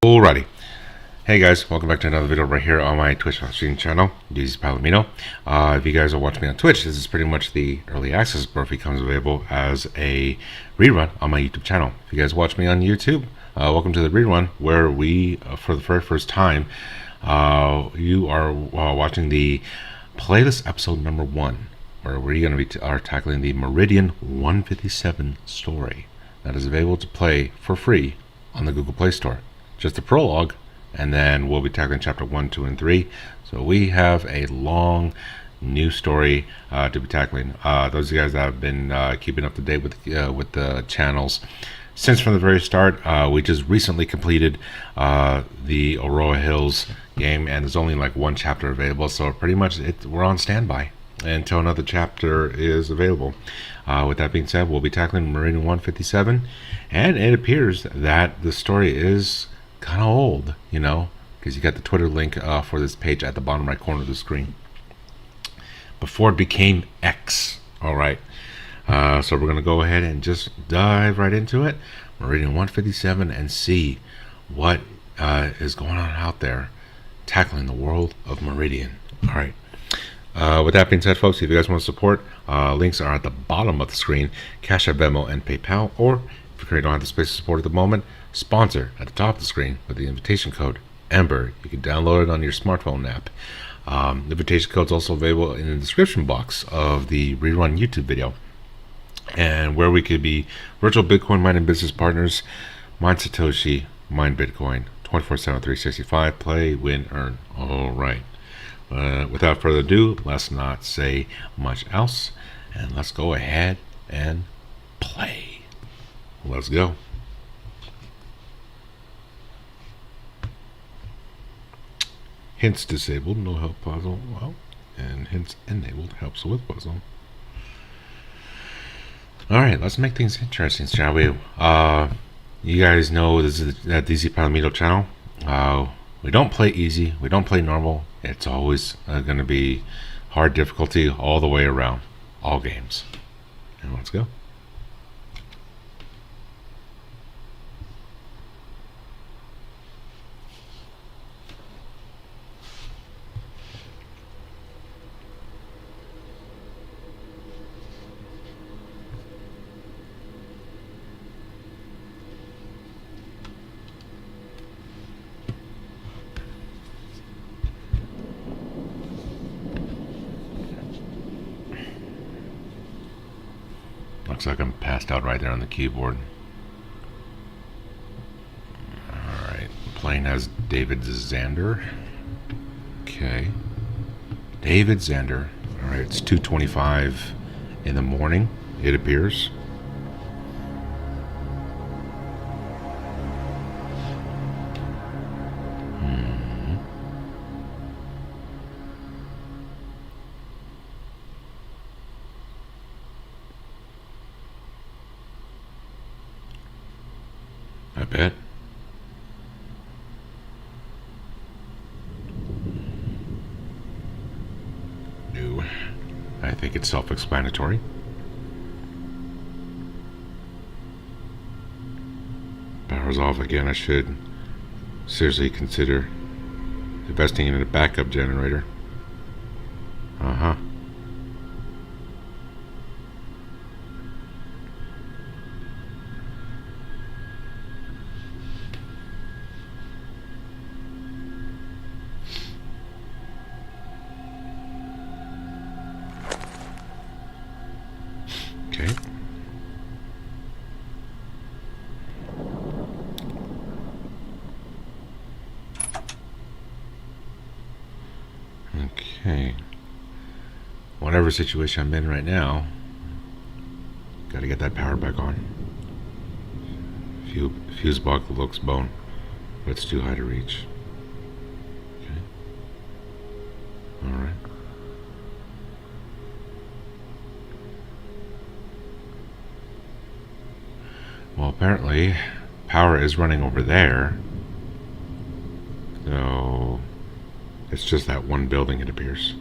Alrighty. Hey guys, welcome back to another video right here on my Twitch stream channel, DZPalomino. If you guys are watching me on Twitch, this is pretty much the early access, but it becomes available as a rerun on my YouTube channel. If you guys watch me on YouTube, welcome to the rerun where we, for the very first time, you are watching the playlist episode number 1, where we're going to be tackling the Meridian 157 story that is available to play for free on the Google Play Store. Just a prologue, and then we'll be tackling chapter 1, 2, and 3. So we have a long new story to be tackling. Those of you guys that have been keeping up to date with the channels since from the very start, we just recently completed the Aurora Hills game, and there's only like one chapter available, so pretty much we're on standby until another chapter is available. With that being said, we'll be tackling Meridian 157, and it appears that the story is kind of old, you know, because you got the Twitter link for this page at the bottom right corner of the screen. Before it became X. All right. So we're going to go ahead and just dive right into it. Meridian 157 and see what is going on out there tackling the world of Meridian. All right. With that being said, folks, if you guys want to support, links are at the bottom of the screen. Cash App, Venmo, and PayPal. Or if you don't have the space to support at the moment, sponsor at the top of the screen with the invitation code EMBER. You can download it on your smartphone app. The invitation code is also available in the description box of the rerun YouTube video, and where we could be virtual Bitcoin mining business partners. Mine Satoshi, mine Bitcoin, 24/7, 365. Play, win, earn. All right. Without further ado, let's not say much else, and let's go ahead and play. Let's go. Hints disabled, no help puzzle. Well, and hints enabled helps with puzzle. Alright, let's make things interesting, shall we? You guys know this is the DZPalomino channel. We don't play easy, we don't play normal. It's always going to be hard difficulty all the way around, all games. And let's go. Looks like I'm passed out right there on the keyboard. Alright, playing as David Zander. Okay. David Zander. Alright, it's 2:25 in the morning, it appears. I bet. No. I think it's self-explanatory. Power's off again. I should seriously consider investing in a backup generator. Uh-huh. Okay. Okay. Whatever situation I'm in right now, gotta get that power back on. Fusebox looks bone, but it's too high to reach. Okay. Alright. Well, apparently power is running over there, so it's just that one building, it appears.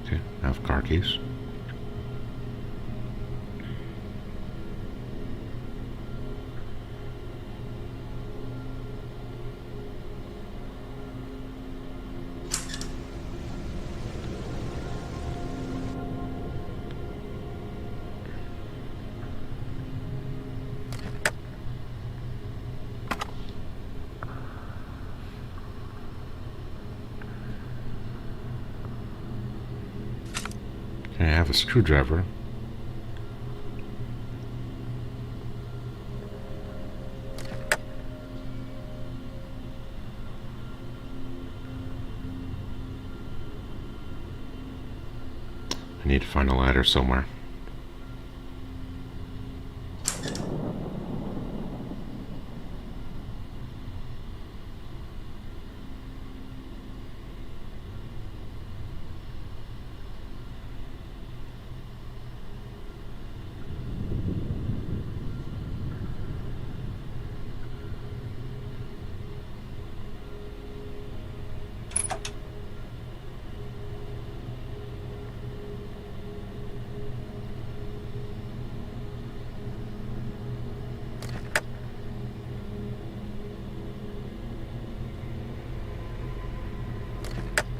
Okay, I have car keys. Okay, I have a screwdriver. I need to find a ladder somewhere.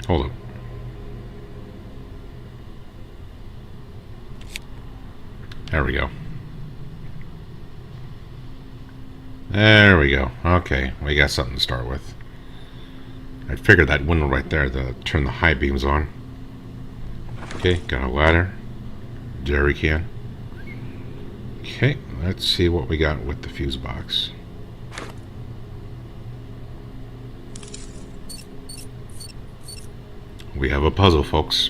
Hold up. There we go. There we go. Okay, we got something to start with. I figured that window right there to turn the high beams on. Okay, got a ladder. Jerry can. Okay, let's see what we got with the fuse box. We have a puzzle, folks.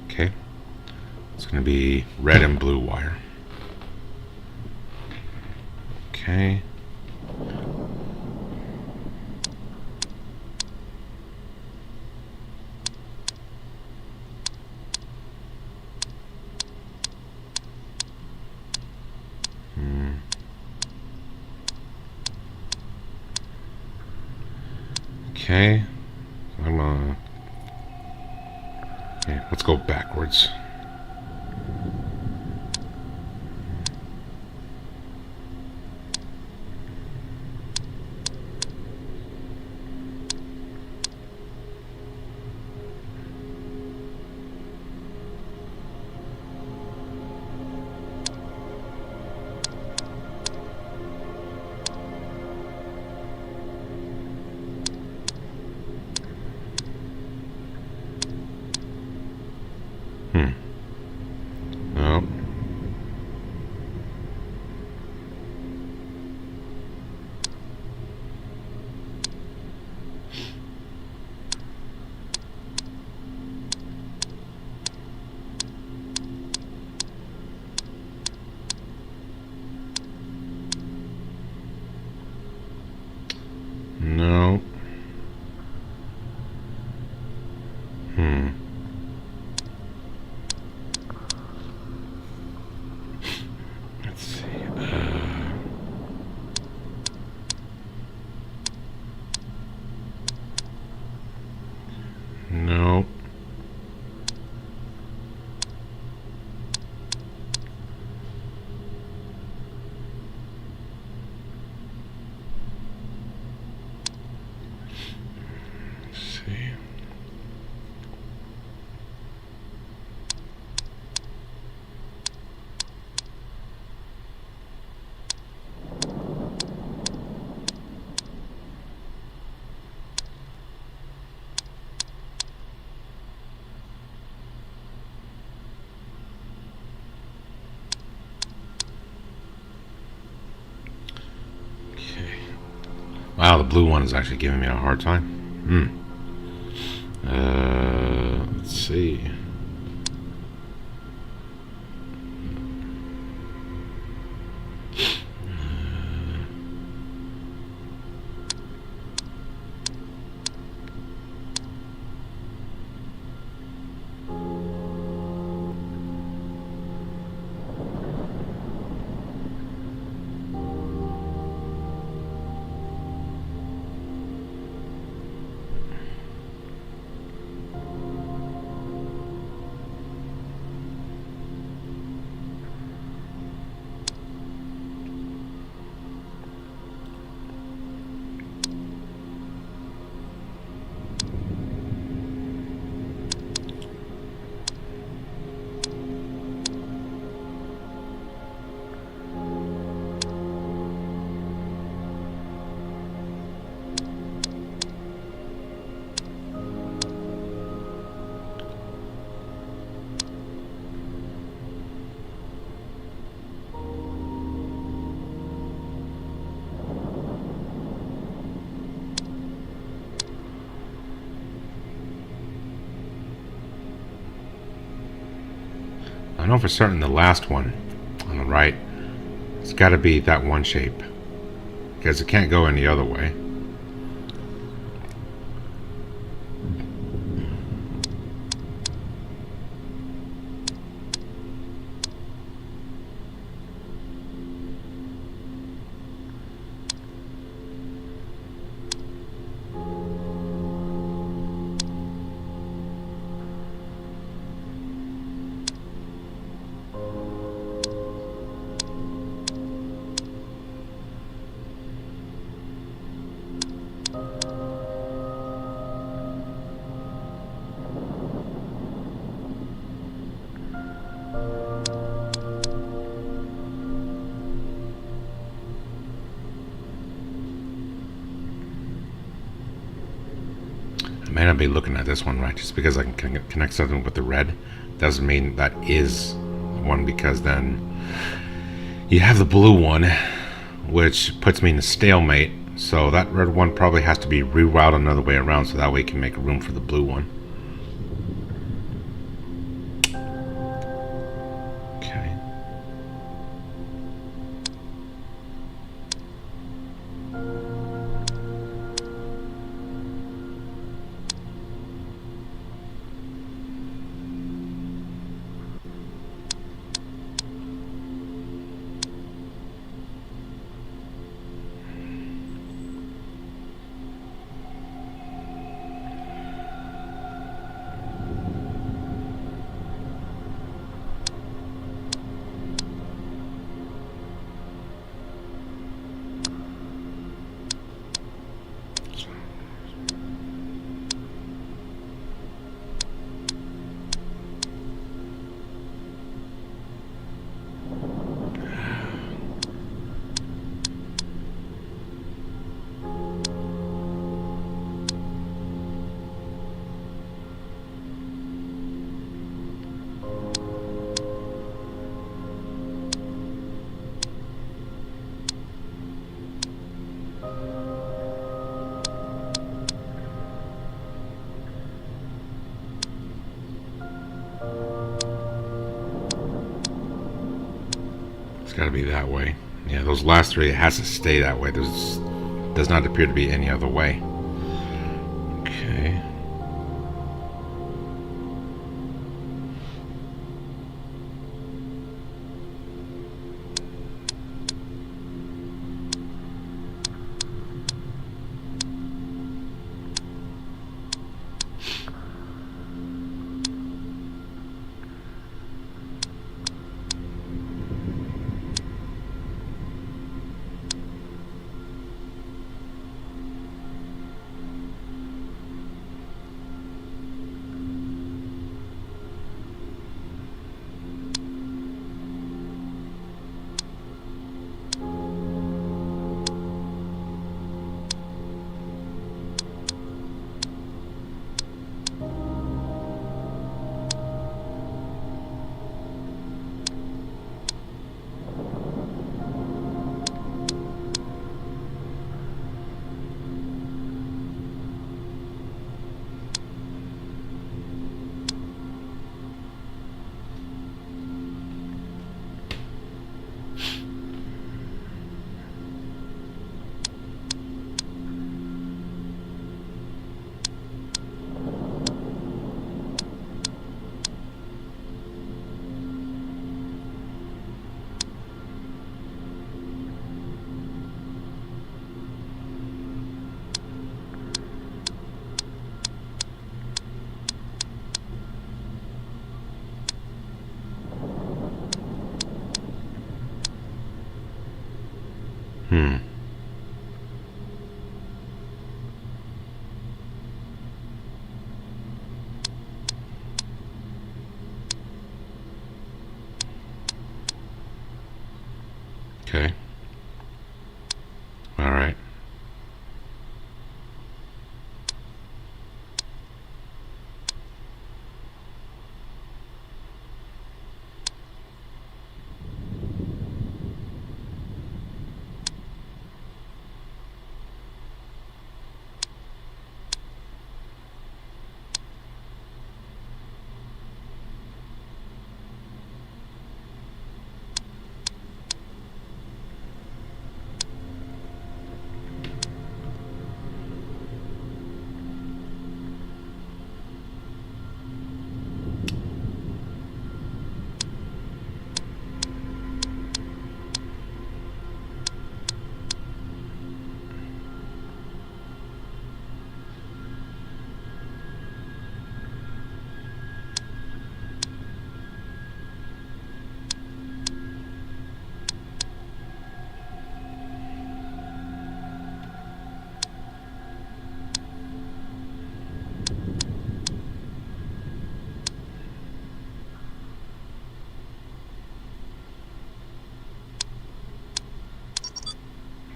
Okay, it's going to be red and blue wire. Okay. Okay, okay, let's go backwards. No. No. Let's see. No. Let's see. Wow, the blue one is actually giving me a hard time. Let's see. know for certain the last one on the right, it's got to be that one shape, because it can't go any other way. I may not be looking at this one right. Just because I can connect something with the red doesn't mean that is one, because then you have the blue one, which puts me in a stalemate. So that red one probably has to be rerouted another way around, so that way it can make room for the blue one. Okay. It's got to be that way. Yeah, those last three, it has to stay that way. Does not appear to be any other way. Okay. Okay. All right.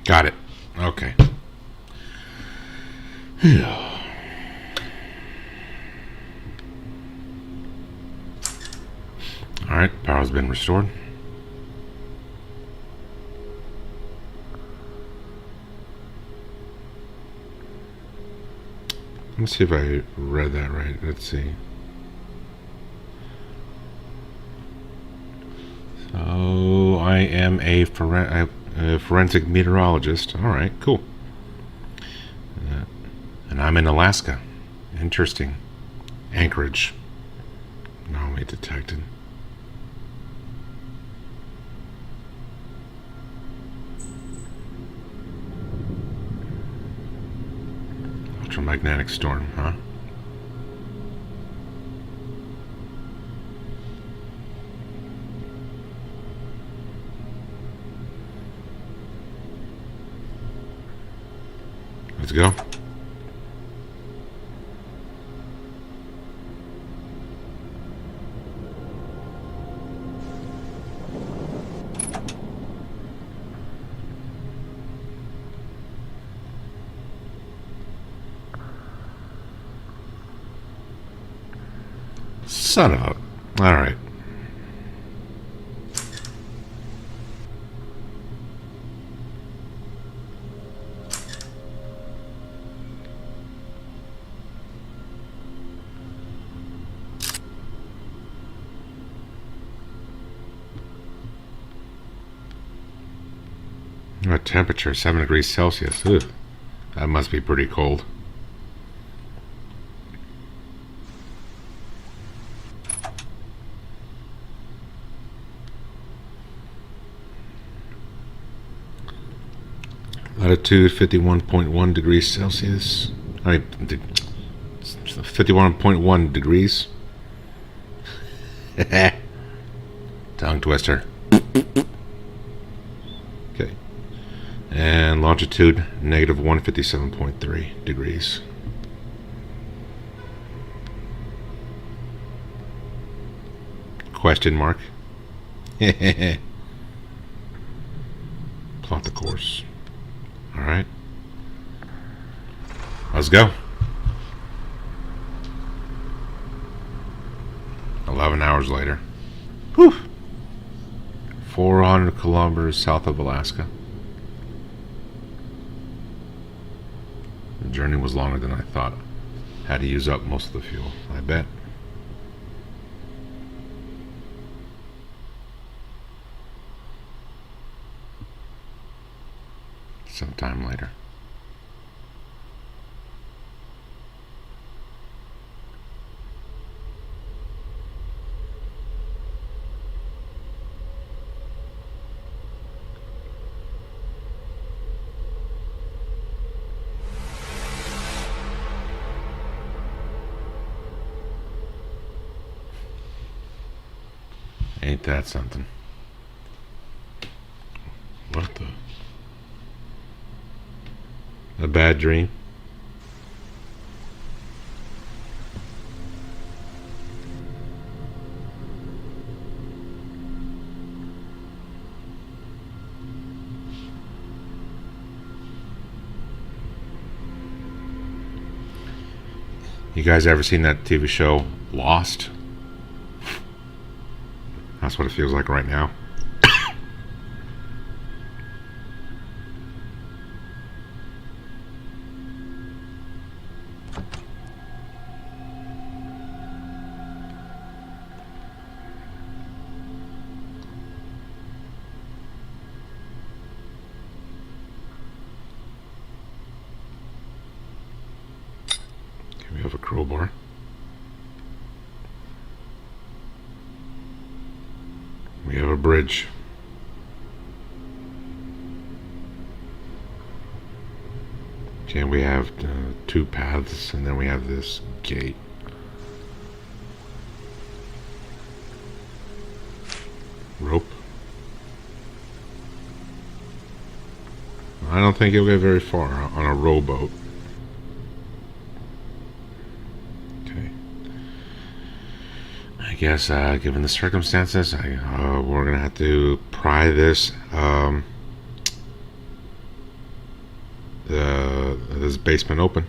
Got it. Okay. Alright, power's been restored. Let's see if I read that right. Let's see. So, I am a forensic meteorologist. Alright, cool. And I'm in Alaska. Interesting. Anchorage. Anomaly detected. Electromagnetic storm, huh? Let's go. Son of a... Alright. Temperature 7 degrees Celsius. Ugh. That must be pretty cold. Latitude 51.1 degrees Celsius. I mean, 51.1 degrees. Tongue twister. Okay. And longitude negative 157.3 degrees. Question mark. Plot the course. Alright. Let's go. 11 hours later. Whew. 400 kilometers south of Alaska. The journey was longer than I thought. Had to use up most of the fuel, I bet. Sometime later. Ain't that something? What the? A bad dream? You guys ever seen that TV show Lost? That's what it feels like right now. We have a crowbar. We have a bridge. Okay, we have two paths, and then we have this gate. Rope. I don't think you'll get very far on a rowboat. Okay. I guess, given the circumstances, we're gonna have to pry this this basement open.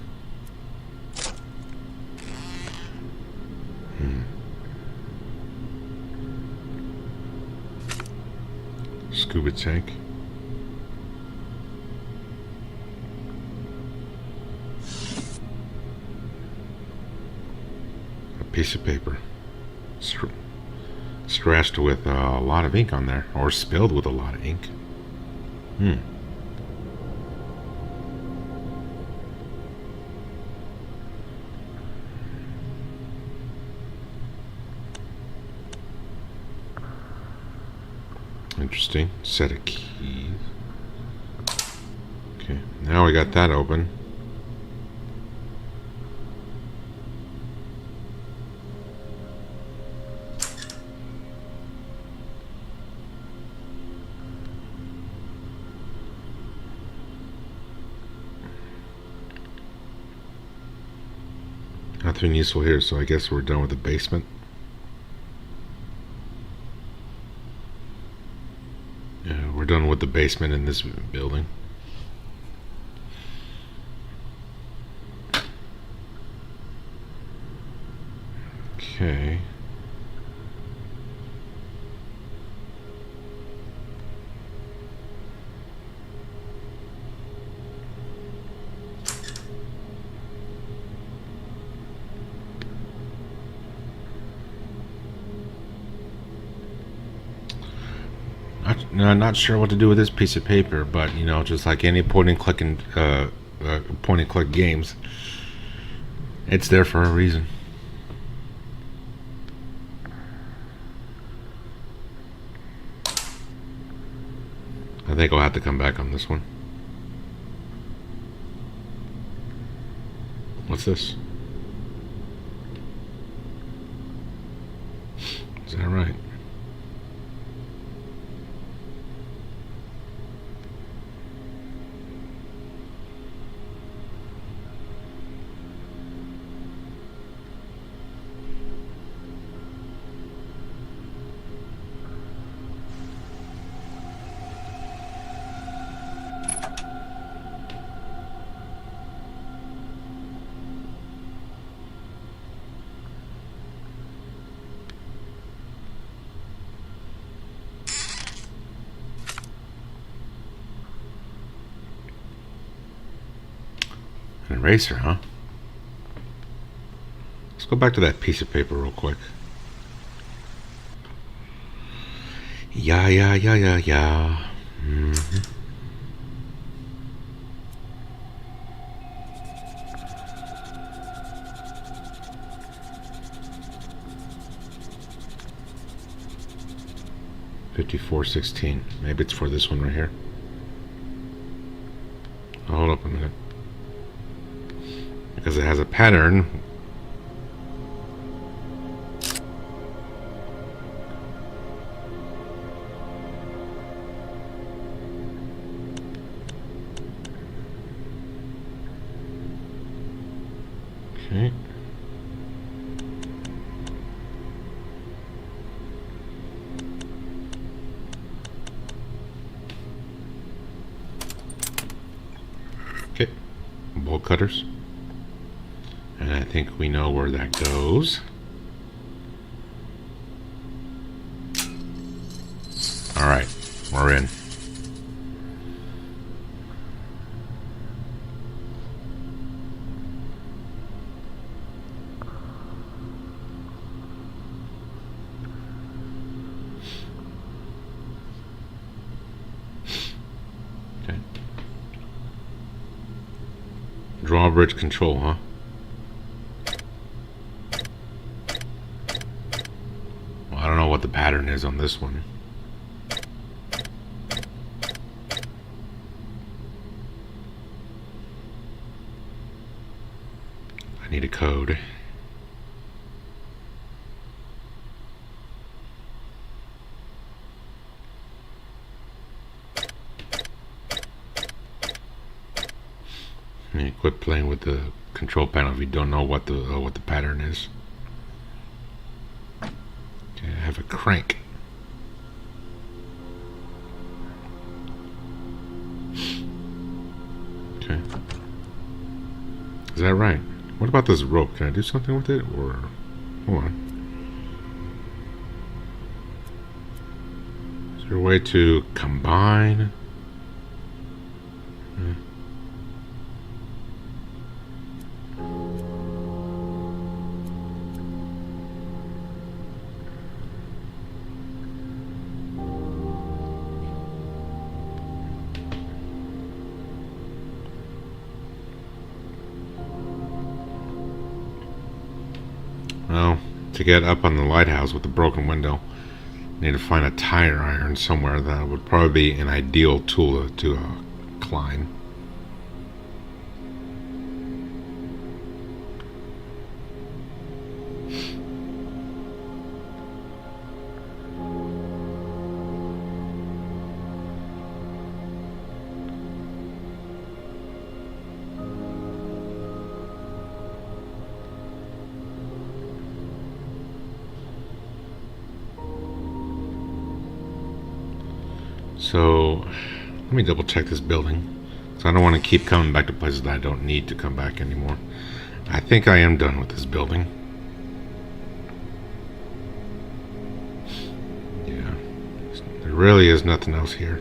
Scuba tank. A piece of paper. Scratched with a lot of ink on there, or spilled with a lot of ink. Interesting. Set of keys. Okay, now we got that open. Nothing useful here, so I guess we're done with the basement. Yeah, we're done with the basement in this building. Okay. Not sure what to do with this piece of paper, but you know, just like any point and click games, it's there for a reason. I think I'll have to come back on this one. What's this? Is that right? An eraser, huh? Let's go back to that piece of paper real quick. Yeah. Mm-hmm. $54.16. Maybe it's for this one right here. Hold up a minute. Because it has a pattern. Okay. Okay. Bolt cutters. And I think we know where that goes. All right, we're in. Okay. Drawbridge control, huh? I don't know what the pattern is on this one. I need a code. And you quit playing with the control panel if you don't know what the pattern is. Okay, I have a crank. Okay. Is that right? What about this rope? Can I do something with it? Or... hold on. Is there a way to combine? Well, to get up on the lighthouse with the broken window, I need to find a tire iron somewhere. That would probably be an ideal tool to climb. So, let me double check this building. So I don't want to keep coming back to places that I don't need to come back anymore. I think I am done with this building. Yeah. There really is nothing else here.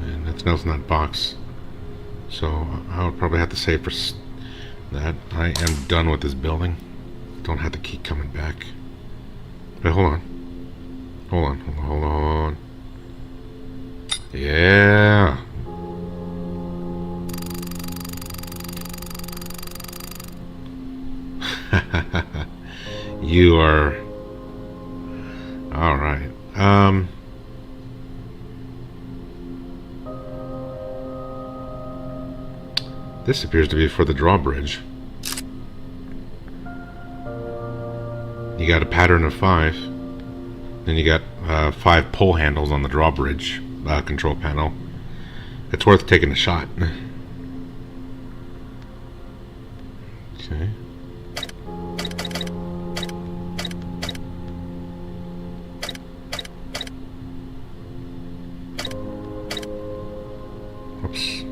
And nothing else in that box. So I would probably have to say for that I am done with this building. Don't have to keep coming back. But hold on. Hold on, hold on, hold on. Yeah. You are... Alright. This appears to be for the drawbridge. You got a pattern of 5. Then you got 5 pole handles on the drawbridge control panel. It's worth taking a shot. Okay. Oops.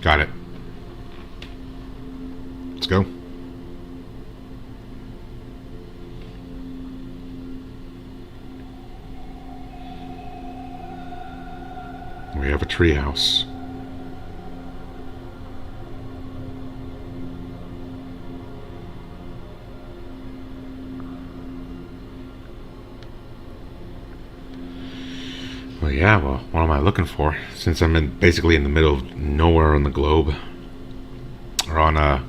Got it. Let's go. We have a tree house. Well, yeah, well, what am I looking for? Since I'm basically in the middle of nowhere on the globe. Or on a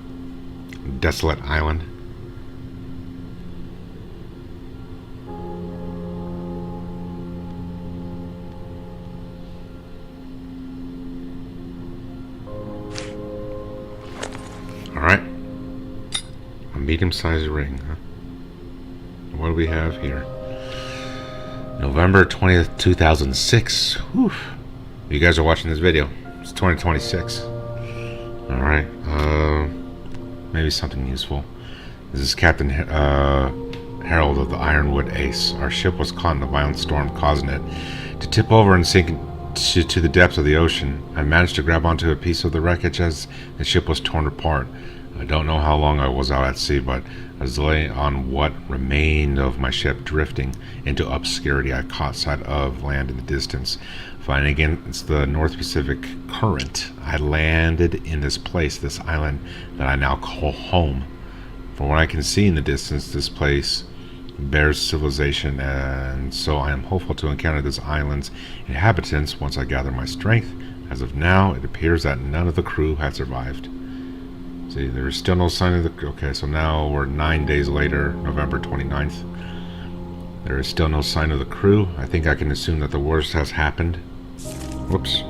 desolate island. Alright. A medium-sized ring, huh? What do we have here? November 20th, 2006. Whew. You guys are watching this video. It's 2026. Alright. Maybe something useful. This is Captain Harold of the Ironwood Ace. Our ship was caught in a violent storm, causing it to tip over and sink to the depths of the ocean. I managed to grab onto a piece of the wreckage as the ship was torn apart. I don't know how long I was out at sea, but I was laying on what remained of my ship, drifting into obscurity. I caught sight of land in the distance. Finding against the North Pacific current, I landed in this place, this island that I now call home. From what I can see in the distance, this place bears civilization, and so I am hopeful to encounter this island's inhabitants once I gather my strength. As of now, it appears that none of the crew had survived. See, there is still no sign of the... Okay, so now we're 9 days later, November 29th. There is still no sign of the crew. I think I can assume that the worst has happened. Whoops.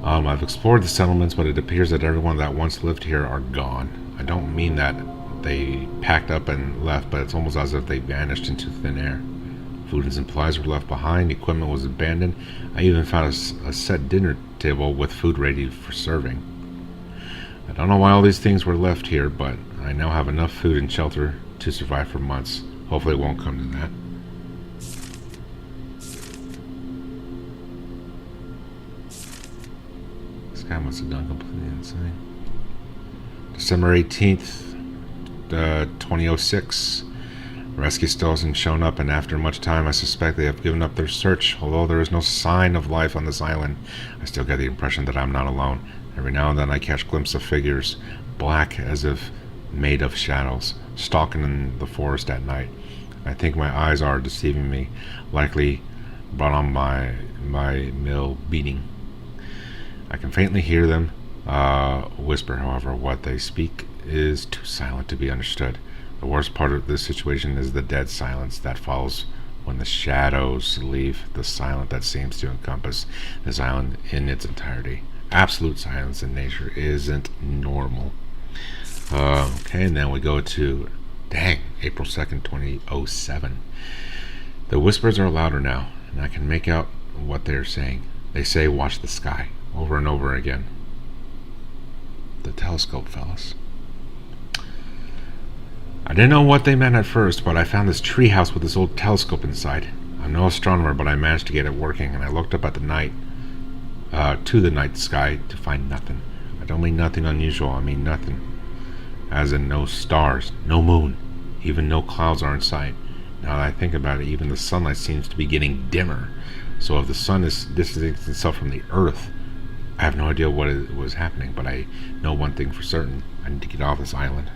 I've explored the settlements, but it appears that everyone that once lived here are gone. I don't mean that they packed up and left, but it's almost as if they vanished into thin air. Food and supplies were left behind, equipment was abandoned. I even found a set dinner table with food ready for serving. I don't know why all these things were left here, but I now have enough food and shelter to survive for months. Hopefully it won't come to that. This guy must have gone completely insane. December 18th, 2006. Rescue still hasn't shown up, and after much time I suspect they have given up their search. Although there is no sign of life on this island, I still get the impression that I'm not alone. Every now and then I catch glimpses of figures, black as if made of shadows, stalking in the forest at night. I think my eyes are deceiving me, likely brought on my mill beating. I can faintly hear them whisper, however, what they speak is too silent to be understood. The worst part of this situation is the dead silence that follows when the shadows leave, the silence that seems to encompass this island in its entirety. Absolute silence in nature isn't normal. Okay, and then we go to, April 2nd, 2007. The whispers are louder now, and I can make out what they're saying. They say, "Watch the sky," over and over again. The telescope, fellas. I didn't know what they meant at first, but I found this treehouse with this old telescope inside. I'm no astronomer, but I managed to get it working, and I looked up at the night sky to find nothing. I don't mean nothing unusual, I mean nothing. As in no stars, no moon, even no clouds are in sight. Now that I think about it, even the sunlight seems to be getting dimmer. So if the sun is distancing itself from the earth, I have no idea what was happening, but I know one thing for certain. I need to get off this island.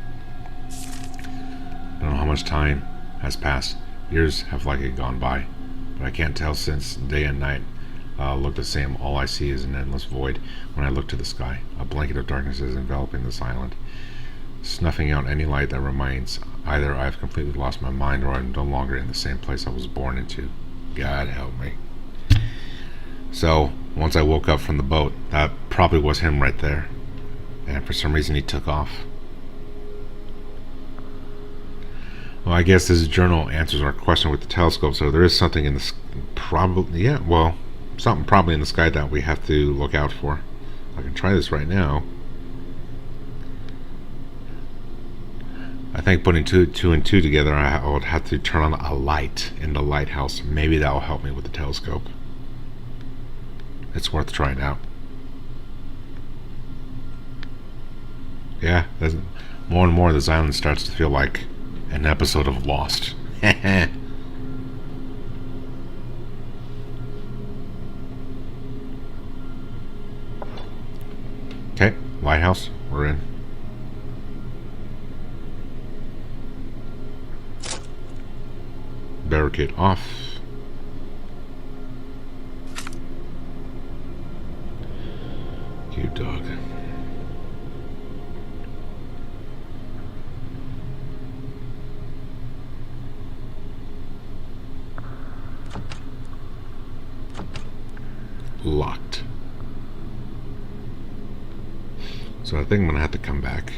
I don't know how much time has passed. Years have likely gone by, but I can't tell since day and night look the same. All I see is an endless void when I look to the sky. A blanket of darkness is enveloping this island, snuffing out any light that remains. Either I've completely lost my mind or I'm no longer in the same place I was born into. God help me. So, once I woke up from the boat, that probably was him right there. And for some reason he took off. Well, I guess this journal answers our question with the telescope, so there is something in the something probably in the sky that we have to look out for. I can try this right now. I think putting two and two together, I would have to turn on a light in the lighthouse. Maybe that will help me with the telescope. It's worth trying out. Yeah, more and more this island starts to feel like an episode of Lost. Okay, lighthouse, we're in. Barricade off. Cute dog. Locked. So I think I'm gonna have to come back.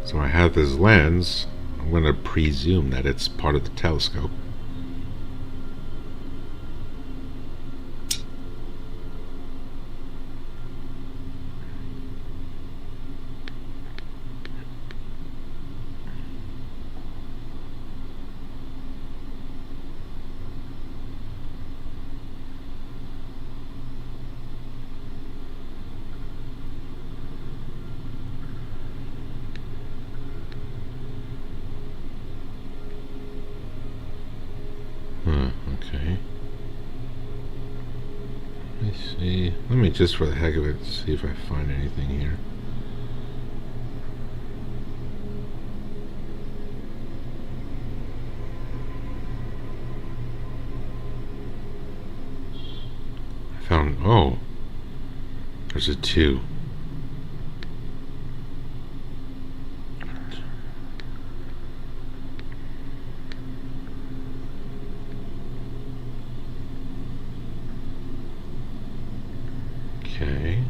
So I have this lens. I'm gonna presume that it's part of the telescope. Okay. Let me see. Let me just for the heck of it see if I find anything here. I found, oh, there's a 2. Okay.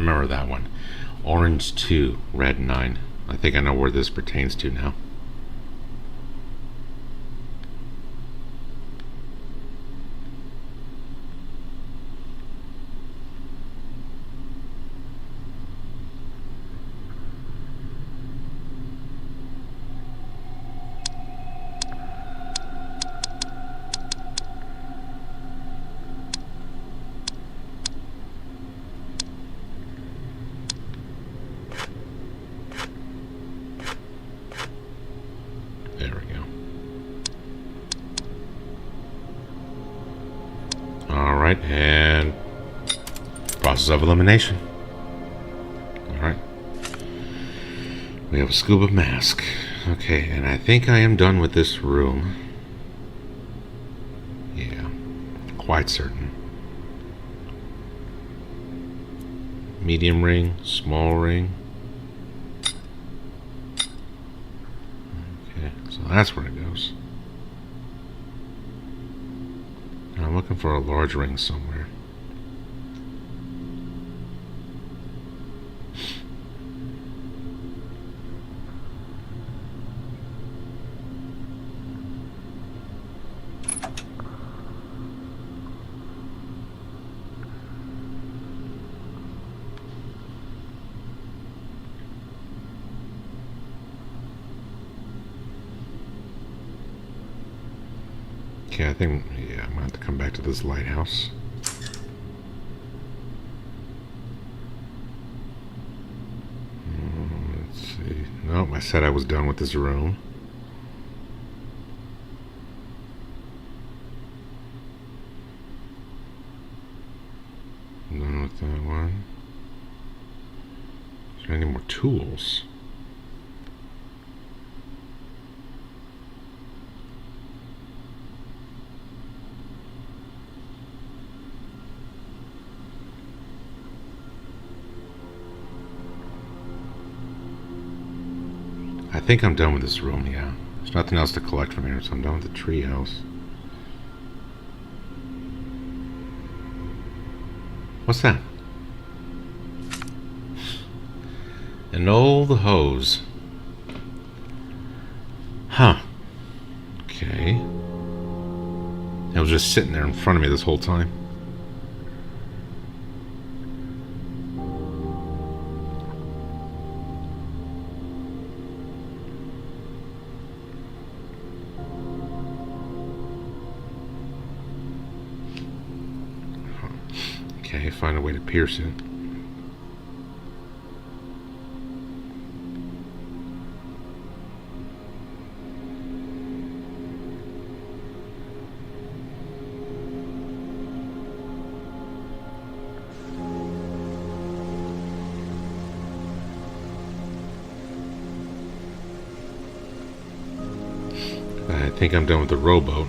remember that one. Orange 2, red 9. I think I know where this pertains to now. There we go. Alright, and process of elimination. Alright. We have a scuba mask. Okay, and I think I am done with this room. Yeah, quite certain. Medium ring, small ring. So that's where it goes. Now I'm looking for a large ring somewhere. Okay, I think, yeah, I'm gonna have to come back to this lighthouse. Let's see. Nope, I said I was done with this room. Done with that one. Is there any more tools? I think I'm done with this room, yeah. There's nothing else to collect from here, so I'm done with the treehouse. What's that? And all the hose. Huh. Okay. It was just sitting there in front of me this whole time. Okay, find a way to pierce it. I think I'm done with the rowboat.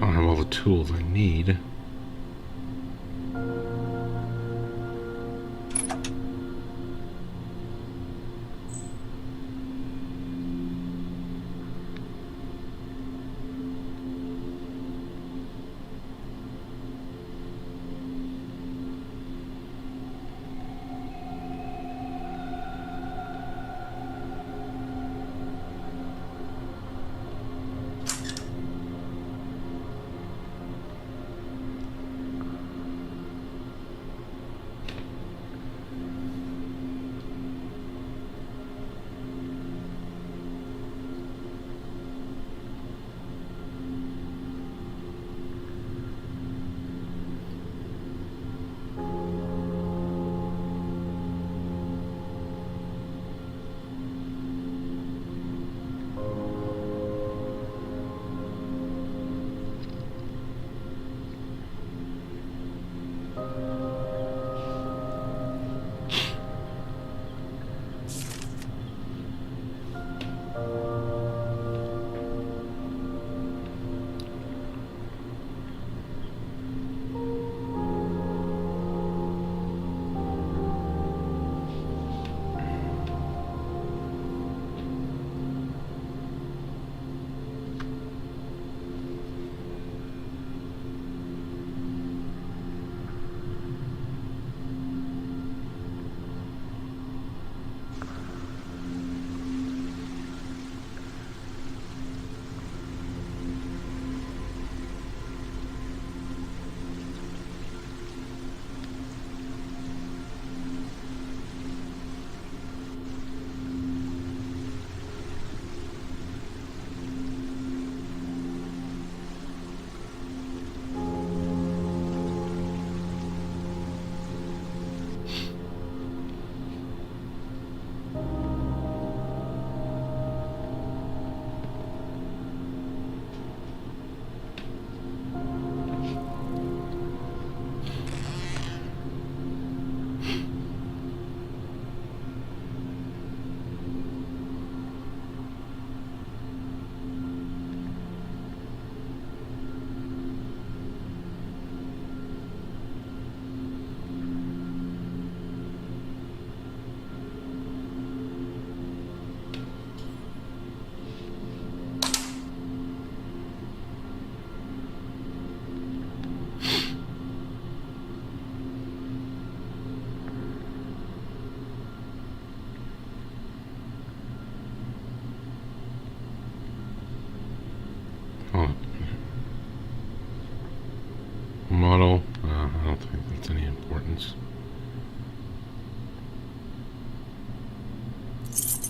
Don't have all the tools I need.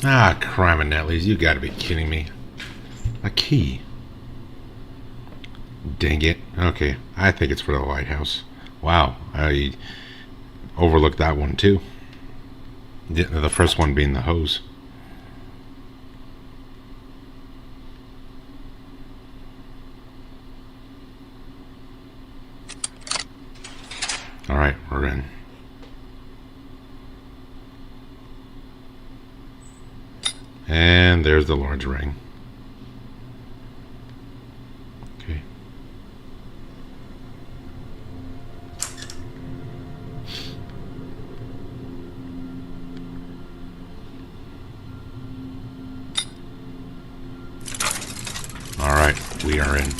Ah, criminellis, you gotta be kidding me. A key. Dang it. Okay, I think it's for the lighthouse. Wow, I overlooked that one too. The first one being the hose. Alright, we're in. And there's the large ring. Okay. Alright, we are in.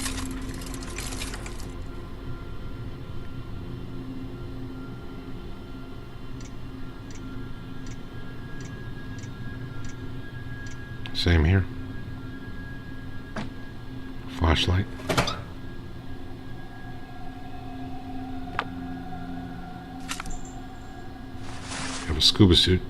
Same here. Flashlight. Have a scuba suit.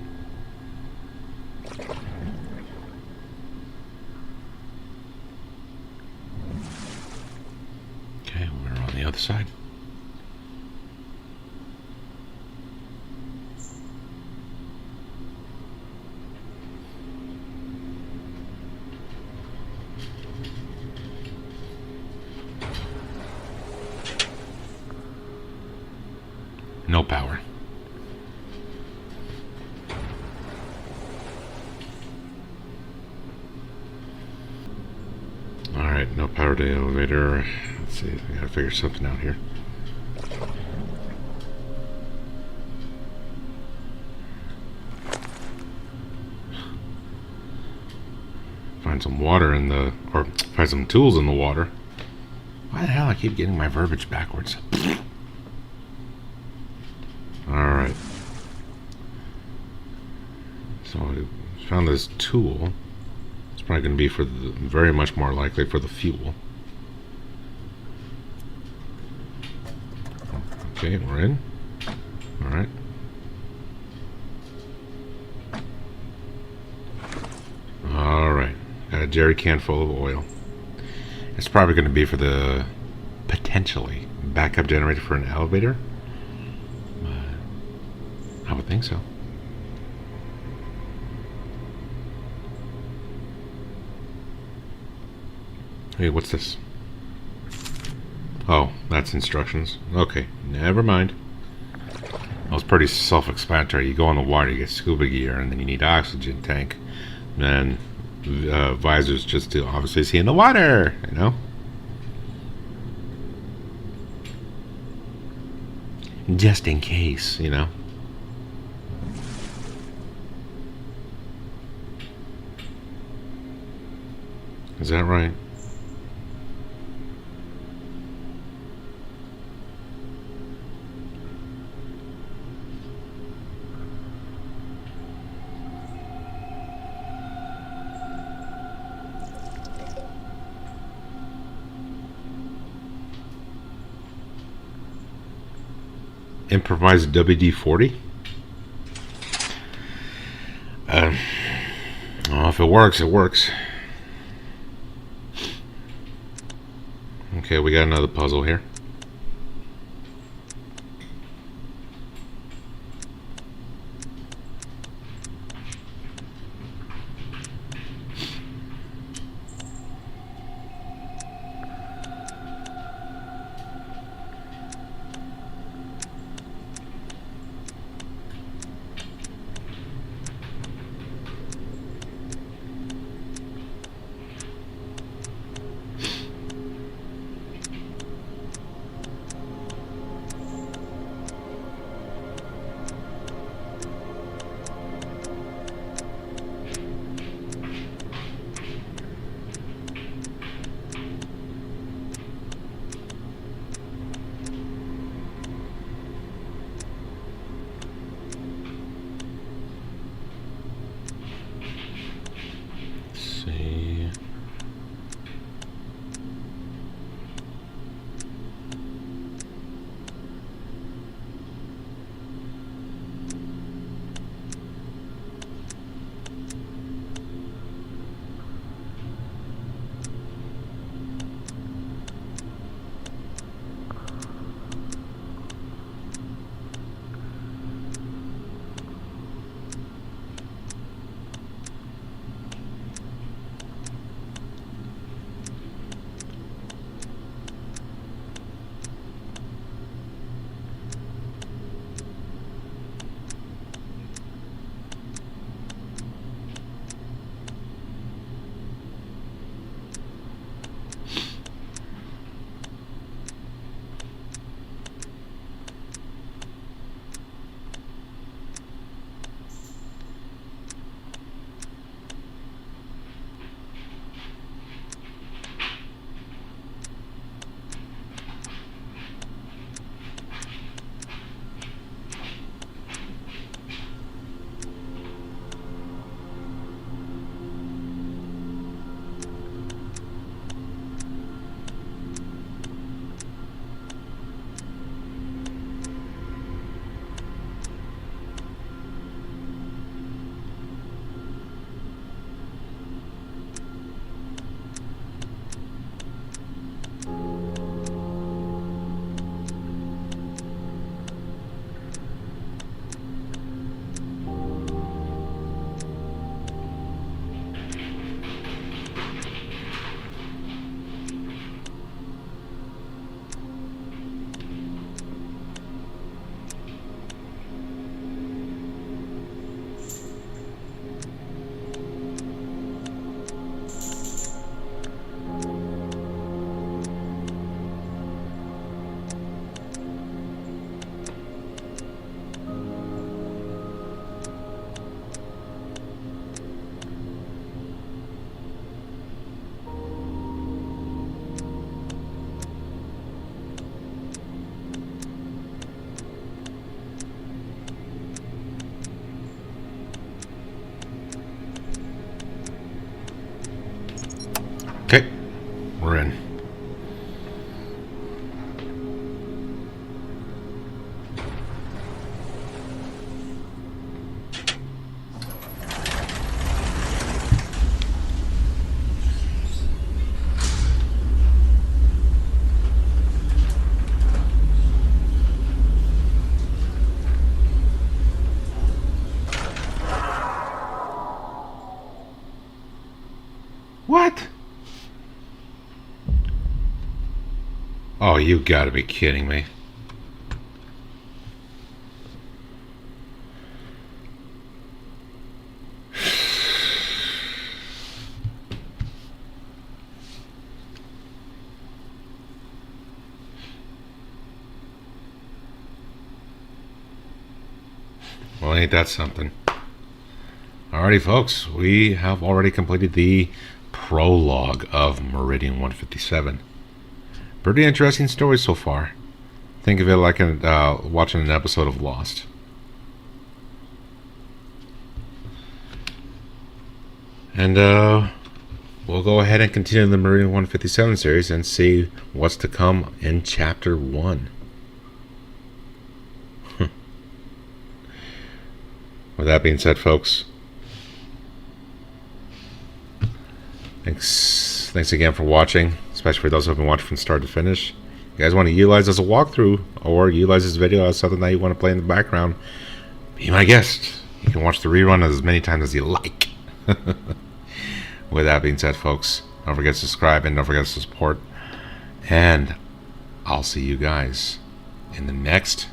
Okay, we're on the other side. No power. Alright, no power to the elevator. Let's see, I gotta figure something out here. Find some water in the, or find some tools in the water. Why the hell I keep getting my verbiage backwards? Alright. So I found this tool. It's probably going to be for the, very much more likely for the fuel. Okay, we're in. Alright. Alright. Got a jerry can full of oil. It's probably going to be for the, potentially, backup generator for an elevator. I would think so. Hey, what's this? Oh, that's instructions. Okay, never mind. That was pretty self-explanatory. You go in the water, you get scuba gear, and then you need an oxygen tank. And visors just to obviously see in the water, you know? Just in case, you know? Is that right? Improvised WD-40? Well, if it works, it works. Okay, we got another puzzle here. What? Oh, you gotta be kidding me. Well, ain't that something? Alrighty, folks, we have already completed the prologue of Meridian 157. Pretty interesting story so far. Think of it like watching an episode of Lost. And we'll go ahead and continue the Meridian 157 series and see what's to come in Chapter 1. With that being said, folks, thanks again for watching, especially for those who have been watching from start to finish. If you guys want to utilize this as a walkthrough or utilize this video as something that you want to play in the background, be my guest. You can watch the rerun as many times as you like. With that being said, folks, don't forget to subscribe and don't forget to support. And I'll see you guys in the next